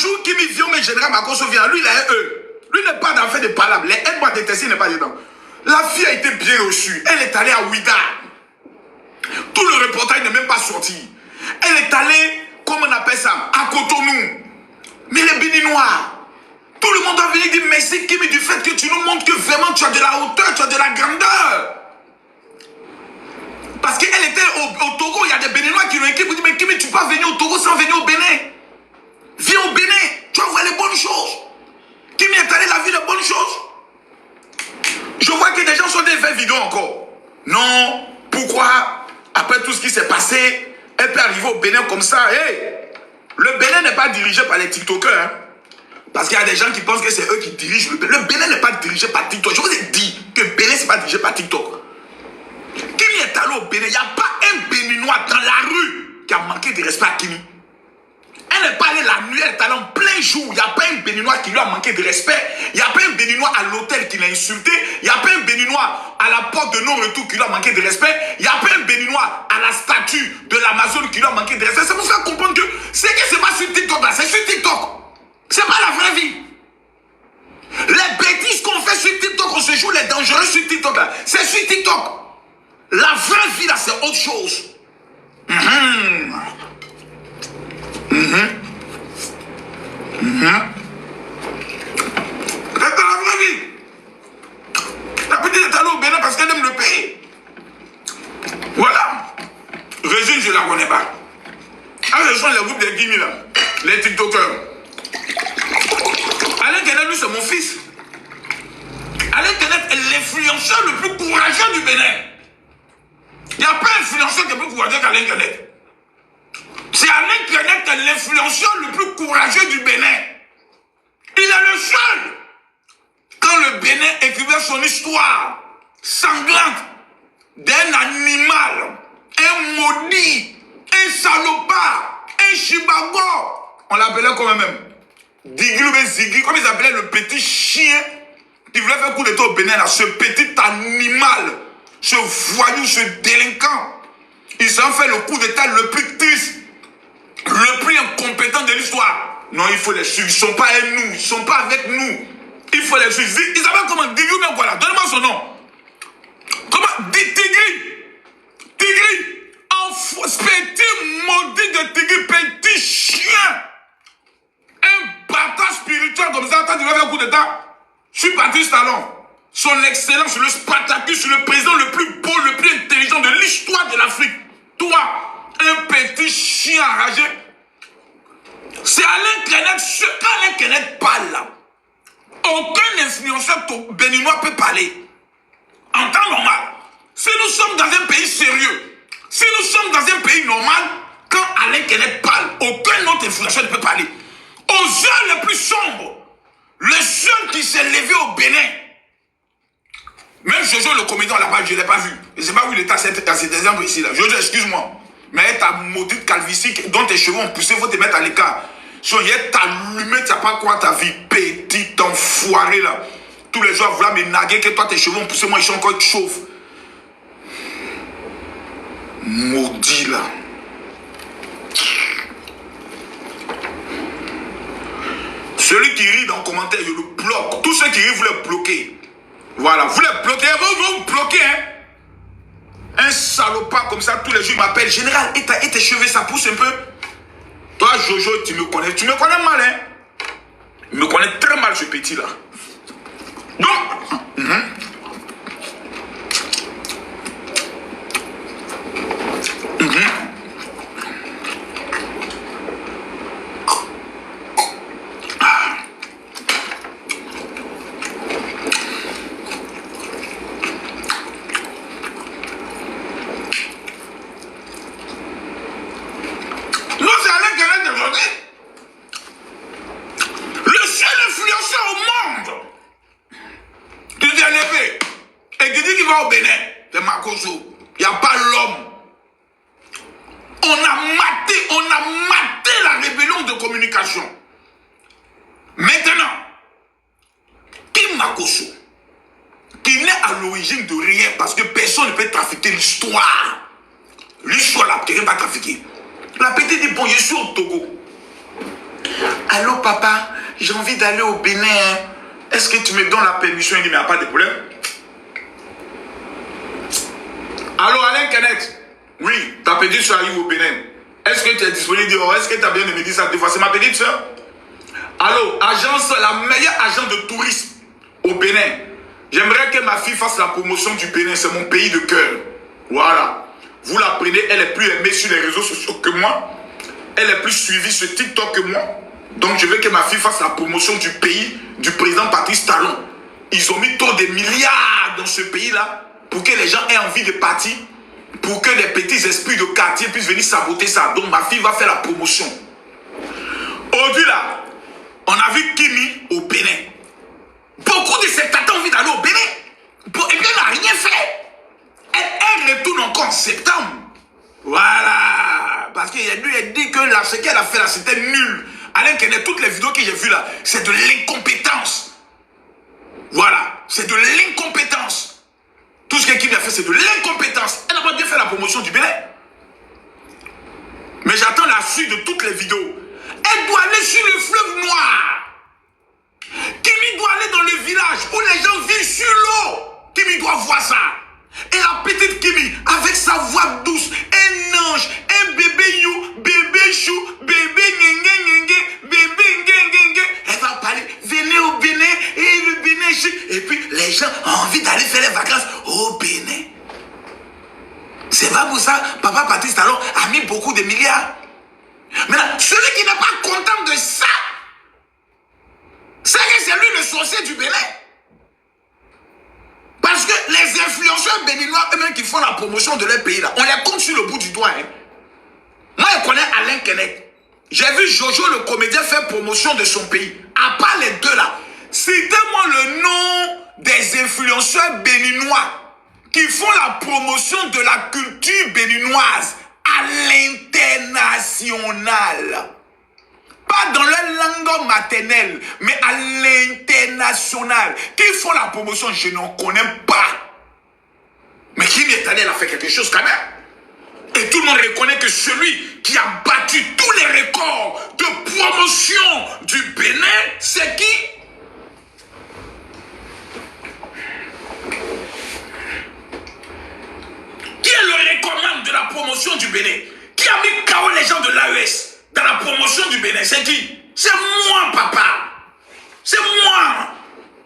jour qu'il me vient, mais général Makosso vient, lui, il a eux. Lui n'est pas dans le fait de palabre. Les aides-moi à détester, il n'est pas dedans. La fille a été bien reçue. Elle est allée à Ouida. Tout le reportage n'est même pas sorti. Elle est allée, comment on appelle ça, à Cotonou. Mais les Béninois, tout le monde a venu dire merci Kimi du fait que tu nous montres que vraiment tu as de la hauteur, tu as de la grandeur. Parce qu'elle était au Togo, il y a des Béninois qui l'ont écrit pour dire mais Kimi, tu peux pas venir au Togo sans venir au Bénin. Viens au Bénin, tu vas voir les bonnes choses. Kimi est allé la vie de bonnes choses. Je vois que des gens sont des faits vidéos encore. Non, pourquoi, après tout ce qui s'est passé, elle peut arriver au Bénin comme ça. Hey, le Bénin n'est pas dirigé par les TikTokers. Hein? Parce qu'il y a des gens qui pensent que c'est eux qui dirigent le Bénin. Le Bénin n'est pas dirigé par TikTok. Je vous ai dit que le Bénin, ce n'est pas dirigé par TikTok. Kimi est allé au Bénin. Il n'y a pas un Béninois dans la rue qui a manqué de respect à Kimi. Elle n'est pas allée la nuit, elle est allée en plein jour. Il n'y a pas un Béninois qui lui a manqué de respect. Il n'y a pas un Béninois à l'hôtel qui l'a insulté. Il n'y a pas un Béninois à la porte de non-retour qui lui a manqué de respect. Il n'y a pas un Béninois à la statue de l'Amazone qui lui a manqué de respect. C'est pour faire comprendre que ce qui se passe sur TikTok là, c'est sur TikTok. C'est pas la vraie vie. Les bêtises qu'on fait sur TikTok, on se joue les dangereux sur TikTok là, c'est sur TikTok. La vraie vie là, c'est autre chose. C'est dans la vraie vie. La petite est allée au Bénin parce qu'elle aime le pays. Voilà. Régine, je ne la connais pas. Ah, ce sont les groupes des Guimis là, les TikTokers. Alain Kenneth, lui, c'est mon fils. Alain Kenneth est l'influenceur le plus courageux du Bénin. Il n'y a pas d'influenceur qui est plus courageux qu'Alain Kenneth. C'est Alain Kenneth qui est l'influenceur le plus courageux du Bénin. Il est le seul. Quand le Bénin écrivait son histoire sanglante d'un animal, un maudit, un salopard, un chibago, on l'appelait comment même Digri ou Zigri, comme ils appelaient le petit chien qui voulait faire coup d'état au Bénin, là, ce petit animal, ce voyou, ce délinquant. Ils ont fait le coup d'état le plus triste, le plus incompétent de l'histoire. Non, il faut les suivre. Ils ne sont pas avec nous. Ils ne sont pas avec nous. Il faut les suivre. Ils s'appellent comment? Digri ou même quoi là? Donne-moi son nom. Comment? Tigri. Tigri. Petit maudit de Tigri, petit chien. Un bâtard spirituel comme ça, quand il va faire un coup d'état, je suis Patrice Talon. Son excellence, le Spartacus, le président le plus beau, le plus intelligent de l'histoire de l'Afrique. Toi, un petit chien enragé. C'est Alain Kenneth. Quand Alain Kenneth parle là, aucun influenceur béninois peut parler. En temps normal. Si nous sommes dans un pays sérieux, si nous sommes dans un pays normal, quand Alain Kenneth parle, aucun autre influenceur ne peut parler. Aux heures les plus sombres, le seul qui s'est levé au Bénin, même Jojo le comédien là-bas, je ne l'ai pas vu. Je ne sais pas où il était à cet exemple ici là. Jojo, excuse-moi. Mais ta maudite calvitie dont tes cheveux ont poussé, il faut te mettre à l'écart. Si on y est allumé, tu n'as pas quoi ta vie, petit enfoiré là. Tous les jours, vouloir me naguer que toi tes cheveux ont poussé, moi je suis encore chauve. Maudit là. Celui qui rit dans le commentaire, je le bloque. Tous ceux qui rient, vous les bloquez. Voilà, vous les bloquez, vous bloquez, hein. Un salopard comme ça, tous les jours, il m'appelle Général, et tes cheveux, ça pousse un peu. Toi, Jojo, tu me connais mal, hein. Il me connaît très mal, ce petit là. Donc, il n'y a pas l'homme. On a maté la rébellion de communication. Maintenant, Kim Makosso, qui n'est à l'origine de rien parce que personne ne peut trafiquer l'histoire. L'histoire, là, quelqu'un va trafiquer. La petite dit, bon, je suis au Togo. allô papa, j'ai envie d'aller au Bénin. Hein. Est-ce que tu me donnes la permission? Il dit, mais il n'y a pas de problème. Allô Alain Kenneth. Oui, ta petite soeur arrive au Bénin. Est-ce que tu es disponible? Est-ce que tu as bien de me dire ça deux fois? C'est ma petite soeur. Allô, agence, la meilleure agence de tourisme au Bénin. J'aimerais que ma fille fasse la promotion du Bénin. C'est mon pays de cœur. Voilà. Vous la prenez, elle est plus aimée sur les réseaux sociaux que moi. Elle est plus suivie sur TikTok que moi. Donc je veux que ma fille fasse la promotion du pays du président Patrice Talon. Ils ont mis trop de milliards dans ce pays-là pour que les gens aient envie de partir, pour que les petits esprits de quartier puissent venir saboter ça. Donc ma fille va faire la promotion. Aujourd'hui là, on a vu Kimi au Bénin. Beaucoup de spectateurs ont envie d'aller au Bénin. Et puis elle n'a rien fait. Elle retourne encore en septembre. Voilà. Parce qu'il lui a dit que là, ce qu'elle a fait là, c'était nul. Alain Kenneth, toutes les vidéos que j'ai vues là, c'est de l'incompétence. Voilà. C'est de l'incompétence. Tout ce qu'elle a fait, c'est de l'incompétence. Elle n'a pas bien fait la promotion du Bénin. Mais j'attends la suite de toutes les vidéos. Elle doit aller sur le fleuve noir. Kimi doit aller dans le village où les gens vivent sur l'eau. Kimi doit voir ça. Et la petite Kimi, avec sa voix douce, un ange, un bébé you, bébé chou, bébé ngengue, bébé ngengue, elle va parler, venez au Bénin, et le Bénin chic. Et puis les gens ont envie d'aller faire les vacances au Bénin. C'est pas pour ça, papa Patrice Talon a mis beaucoup de milliards. Maintenant, celui qui n'est pas content de ça, c'est lui le sorcier du Bénin. Parce que les influenceurs béninois eux-mêmes qui font la promotion de leur pays là, on les compte sur le bout du doigt. Hein. Moi je connais Alain Kenneth. J'ai vu Jojo le comédien faire promotion de son pays. À part les deux là, citez-moi le nom des influenceurs béninois qui font la promotion de la culture béninoise à l'international. Pas dans leur langue maternelle, mais à l'international. Qui font la promotion, je n'en connais pas. Mais qui est allé, elle a fait quelque chose quand même. Et tout le monde reconnaît que celui qui a battu tous les records de promotion du Bénin, c'est qui? Qui est le recordman de la promotion du Bénin? Qui a mis KO les gens de l'AES dans la promotion du Bénin? C'est qui? C'est moi, papa. C'est moi.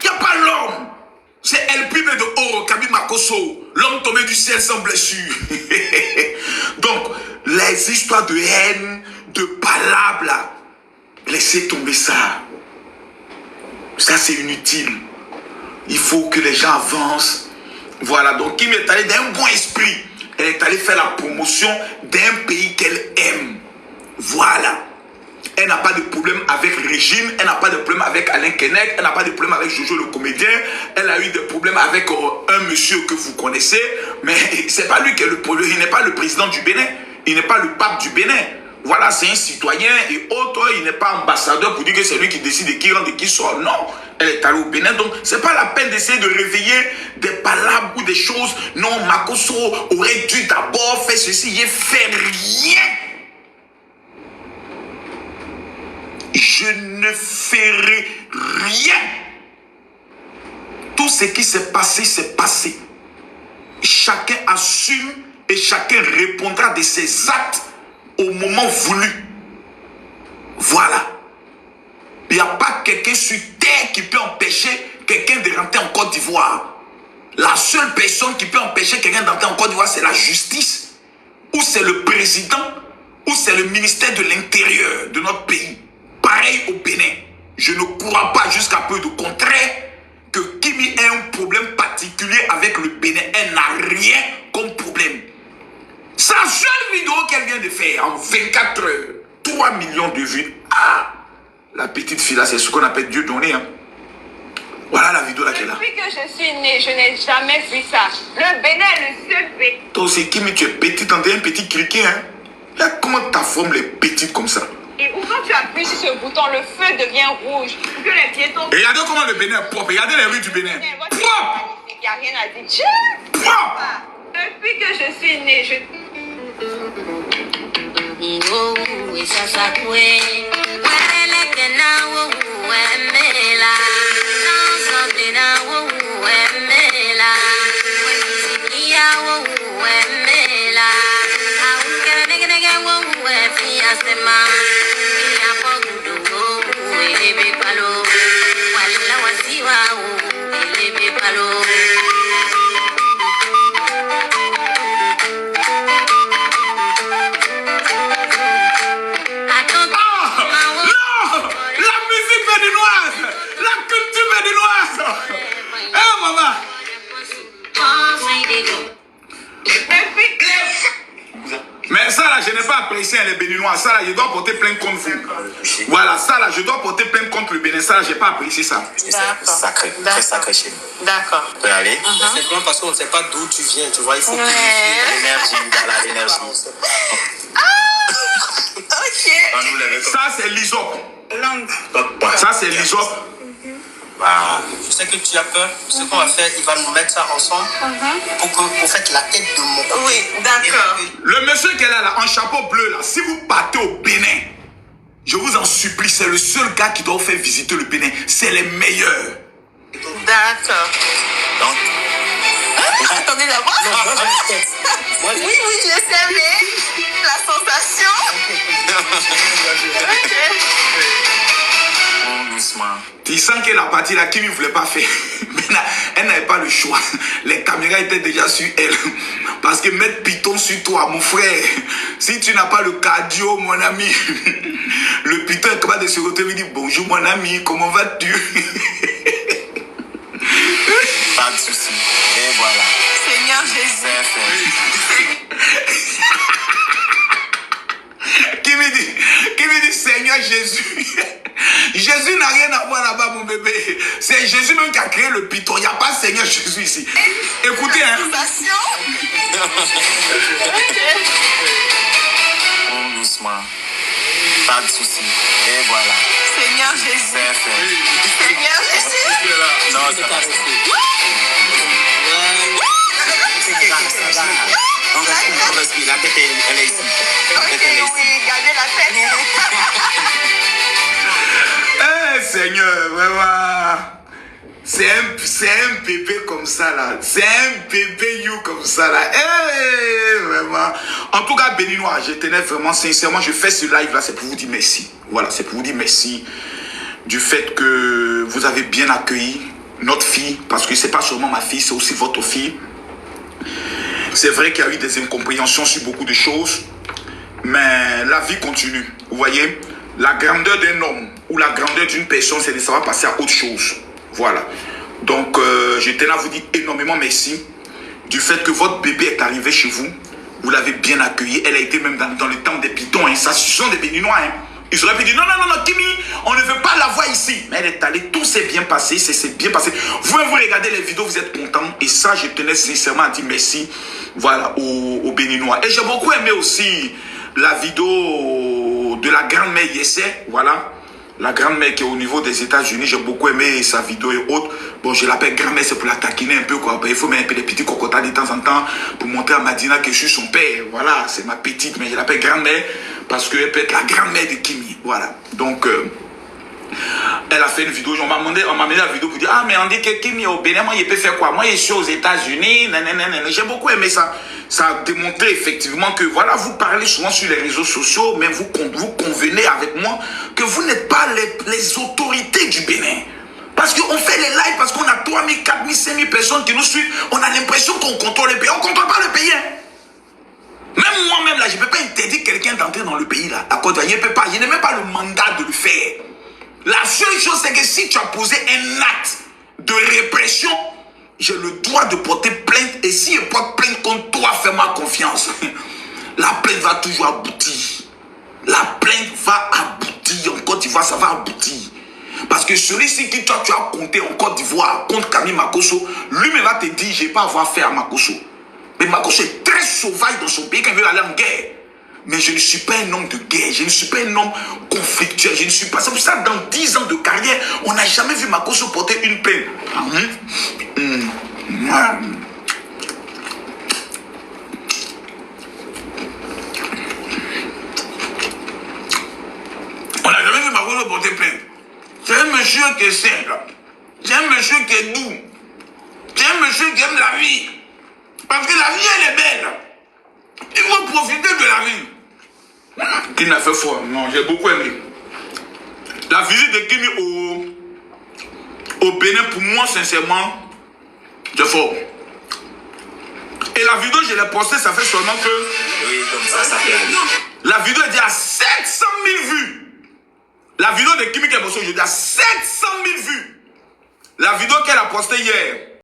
Il n'y a pas l'homme. C'est El Pibe de Oro, Kabi Makoso. L'homme tombé du ciel sans blessure. Donc, les histoires de haine, de palabres, laissez tomber ça. Ça, c'est inutile. Il faut que les gens avancent. Voilà. Donc, Kim est allée d'un bon esprit. Elle est allée faire la promotion d'un pays qu'elle aime. Voilà. Elle n'a pas de problème avec Régine, elle n'a pas de problème avec Alain Kenneth, elle n'a pas de problème avec Jojo le comédien, elle a eu des problèmes avec un monsieur que vous connaissez, mais c'est pas lui qui est le problème, il n'est pas le président du Bénin, il n'est pas le pape du Bénin. Voilà, c'est un citoyen et autre, il n'est pas ambassadeur pour dire que c'est lui qui décide de qui rentre et qui sort. Non, elle est allée au Bénin, donc c'est pas la peine d'essayer de réveiller des palabres ou des choses. Non, Makoso aurait dû d'abord faire ceci, il ne fait rien. Je ne ferai rien. Tout ce qui s'est passé, c'est passé. Chacun assume et chacun répondra de ses actes au moment voulu. Voilà. Il n'y a pas quelqu'un sur terre qui peut empêcher quelqu'un de rentrer en Côte d'Ivoire. La seule personne qui peut empêcher quelqu'un d'entrer en Côte d'Ivoire, c'est la justice, ou c'est le président, ou c'est le ministère de l'Intérieur de notre pays. Pareil au Bénin. Je ne crois pas jusqu'à peu de contraire que Kimi ait un problème particulier avec le Bénin. Elle n'a rien comme problème. Sa seule vidéo qu'elle vient de faire en 24 heures, 3 millions de vues. Ah, la petite fille là, c'est ce qu'on appelle Dieu donné. Hein. Voilà la vidéo là qu'elle a. Depuis que je suis née, je n'ai jamais vu ça. Le Bénin est le seul pays. Toi aussi, Kimi, tu es petite, on dirait un petit criquet. Hein. Là, comment ta forme est petite comme ça? Et où quand tu appuies sur ce bouton, le feu devient rouge. Pour que les piétons... Et regardez comment le Bénin est propre. Regardez les rues du Bénin. Propre! Il n'y a rien à dire. Propre! Depuis que je suis née, je... ça là, je dois porter plainte contre vous. Voilà, ça là, je dois porter plainte contre le Bénin. Ça là, j'ai pas apprécié ça. C'est sacré, très sacré chez nous. D'accord. On peut aller. C'est simplement parce qu'on ne sait pas d'où tu viens, tu vois. Il faut que L'énergie, voilà, l'énergie. Ok. Ça, c'est l'ISOP. Langue. Ça, c'est l'ISOP. Je sais que tu as peur. Ce qu'on va faire, il va nous mettre ça ensemble pour que vous faites la tête de mon côté. Oui, d'accord. Le monsieur qui est là, en chapeau bleu, là, si vous partez au Bénin, je vous en supplie, c'est le seul gars qui doit vous faire visiter le Bénin. C'est les meilleurs. D'accord. Donc, Attendez d'abord. Oui, oui, je sais, mais la sensation. Ok. doucement. Tu sens que la partie là, qui ne voulait pas faire. Maintenant, elle n'avait pas le choix. Les caméras étaient déjà sur elle. Parce que mettre Python sur toi, mon frère, si tu n'as pas le cardio, mon ami, le Python est capable de se retrouver et dire bonjour, mon ami, comment vas-tu? Pas de souci. Et voilà. Seigneur Jésus. C'est fait. Qui me dit Seigneur Jésus? Jésus n'a rien à voir là-bas, mon bébé. C'est Jésus même qui a créé le Python. Il n'y a pas Seigneur Jésus ici. Écoutez, hein. Sensation. Doucement. Pas de souci. Et voilà. Seigneur Jésus. C'est fait. Seigneur Jésus. Non, ça va. On respire. La tête, elle est ici. La Ok, tête, elle est ici. oui, gardez la tête. Eh, Seigneur, vraiment. C'est un bébé comme ça là. C'est un bébé you comme ça là. Eh, vraiment. En tout cas, Béninois, je tenais vraiment sincèrement, je fais ce live là, c'est pour vous dire merci. Voilà, c'est pour vous dire merci du fait que vous avez bien accueilli notre fille, parce que c'est pas seulement ma fille, c'est aussi votre fille. C'est vrai qu'il y a eu des incompréhensions sur beaucoup de choses, mais la vie continue. Vous voyez, la grandeur d'un homme ou la grandeur d'une personne, c'est de savoir passer à autre chose. Voilà. Donc, je tenais à vous dire énormément merci du fait que votre bébé est arrivé chez vous. Vous l'avez bien accueilli. Elle a été même dans le temps des Pythons. Hein. Ça, ce sont des Béninois. Hein. Ils auraient pu dire non, Kimi, on ne veut pas la voir ici. Mais elle est allée, tout s'est bien passé, c'est bien passé. Vous regardez les vidéos, vous êtes contents. Et ça, je tenais sincèrement à dire merci, voilà, aux Béninois. Et j'ai beaucoup aimé aussi la vidéo de la grand-mère Yessé, voilà. La grand-mère qui est au niveau des États-Unis, j'ai beaucoup aimé sa vidéo et autres. Bon, je l'appelle grand-mère, c'est pour la taquiner un peu, quoi. Il faut mettre un peu des petits cocotas de temps en temps pour montrer à Madina que je suis son père. Voilà, c'est ma petite, mais je l'appelle grand-mère parce qu'elle peut être la grand-mère de Kimi. Voilà. Donc, elle a fait une vidéo. On m'a demandé la vidéo pour dire ah, mais on dit que Kimi est au Bénin, moi, il peut faire quoi? Moi, je suis aux États-Unis. J'ai beaucoup aimé ça. Ça a démontré effectivement que voilà, vous parlez souvent sur les réseaux sociaux, mais vous convenez avec moi que vous n'êtes pas les autorités du Bénin. Parce qu'on fait les lives, parce qu'on a 3 000, 4 000, 5 000 personnes qui nous suivent. On a l'impression qu'on contrôle le pays. On ne contrôle pas le pays. Hein. Même moi-même, là, je ne peux pas interdire quelqu'un d'entrer dans le pays. Là. Je ne peux pas. Je n'ai même pas le mandat de le faire. La seule chose, c'est que si tu as posé un acte de répression, j'ai le droit de porter plainte. Et si je porte plainte contre toi, fais-moi confiance. La plainte va toujours aboutir. La plainte va aboutir. En Côte d'Ivoire, ça va aboutir. Parce que celui-ci qui toi, tu as compté en Côte d'Ivoire contre Camille Makosso, lui-même va te dire, je n'ai pas à avoir fait à Makosso. Mais Makosso est très sauvage dans son pays quand il veut aller en guerre. Mais je ne suis pas un homme de guerre, je ne suis pas un homme conflictuel, je ne suis pas... C'est pour ça que dans 10 ans de carrière, on n'a jamais vu Makosso porter une plainte. On n'a jamais vu Makosso porter plainte. C'est un monsieur qui est simple. C'est un monsieur qui est doux. C'est un monsieur qui aime la vie. Parce que la vie, elle est belle. Il faut profiter de la vie. Il n'a fait fort. Non, j'ai beaucoup aimé. La visite de Kimi au Bénin, pour moi, sincèrement, c'est fort. Et la vidéo, je l'ai postée, ça fait seulement que... Oui, comme ça fait aller. La vidéo est déjà à 700 000 vues. La vidéo de Kimi Kebosso, je dis à 700 000 vues. La vidéo qu'elle a postée hier,